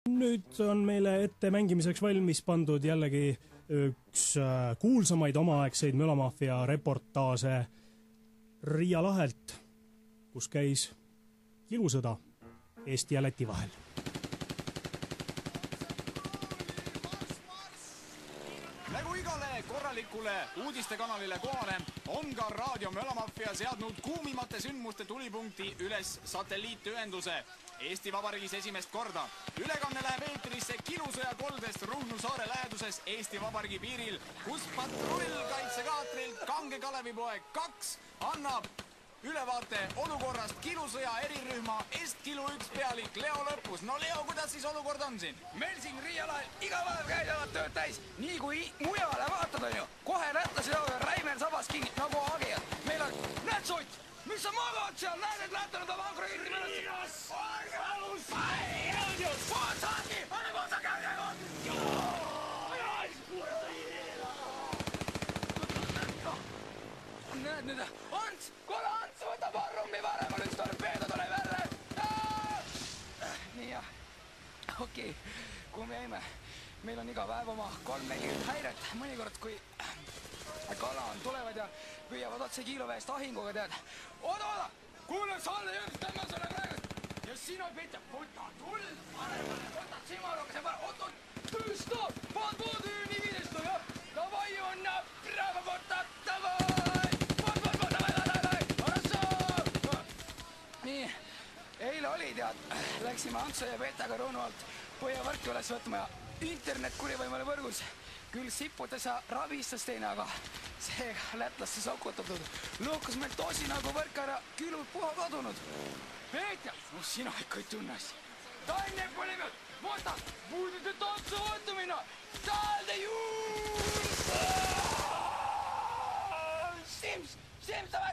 Nüüd on meile ette mängimiseks valmis pandud jällegi üks kuulsamaid omaaegseid Mölamafia reportaase Riia lahelt, kus käis ilusõda Eesti ja Läti vahel. Nagu igale korralikule uudistekanalile kohale on ka Raadio Mölamafia seadnud kuumimate sündmuste tulipunkti üles satelliitühenduse Eesti Vabariigis esimest korda. Ülekanne läheb eetrisse Kilusõja koldest Ruhnu saare läheduses Eesti Vabariigi piiril, kus patrullkaitsekaatril Kange Kalevipoeg 2 annab ülevaate olukorrast Kilusõja erirühma Est-Kilu 1 pealik Leo Lõpus. No Leo, kuidas siis olukord on siin? Meil siin Riia lahel iga päev käivad tööd täis, nii kui mujale vaatad on ju. Kohe lätlase jooga Räimer sabas kinni nagu agijad. Meil on, näed sott, mis sa magad seal, näed, et lätlanud on vankroiiti mõnest. Aias! Aias! Aias! Vaatagi! Anna kohta käiega! Näed nüüd, Ants! Kuule, Ants, võta parrummi varem, on üks torpeedo tuleb jälle! Nii jah, okei, kuhu me jäime? Meil on iga päev oma 3-4 häiret, mõnikord kui kala on tulevad ja püüavad otse kiiluväest ahinguga tead. Oda! Kuule, Salle jõudis tõmba sulle praegu! Ja sina pita, võta tull! Võta simaluga, see pane, oot, tõsta! Pan poodi nigidestu, jah! Davai, on praegu võta, davai! Nii, eile oli tead, läksime Antso ja Petaga Ruunu alt põhjavõrki üles võtma ja internet kuri võimale võrgus. Küll siputas ja rabistas teine, aga seega lätlaste sokutatud. Lookas meil tosi nagu võrk ära, külud puha kadunud. Peeter, no sina ikka ei tunne asja. Tanne pole peal, võta, puudute tantsu võttumina. Talde juurde! Sims, davai!